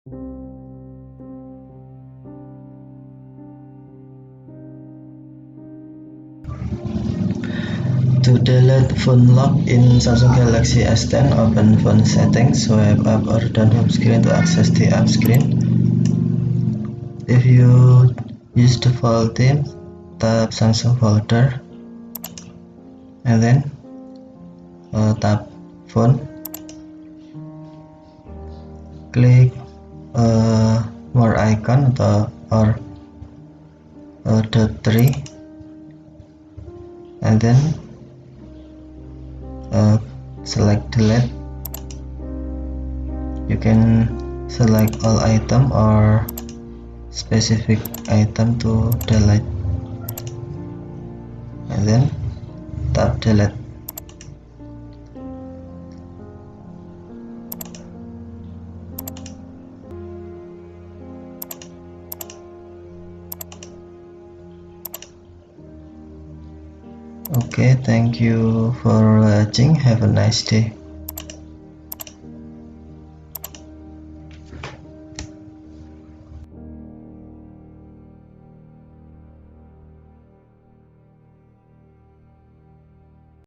To delete phone lock in Samsung Galaxy S10, open phone settings, swipe up or down home screen to access the app screen. If you use the file theme, tap Samsung folder and then tap phone. Klik more icon or dot 3 and then select delete. You can select all item or specific item to delete and then tap delete. Okay, thank you for watching. Have a nice day.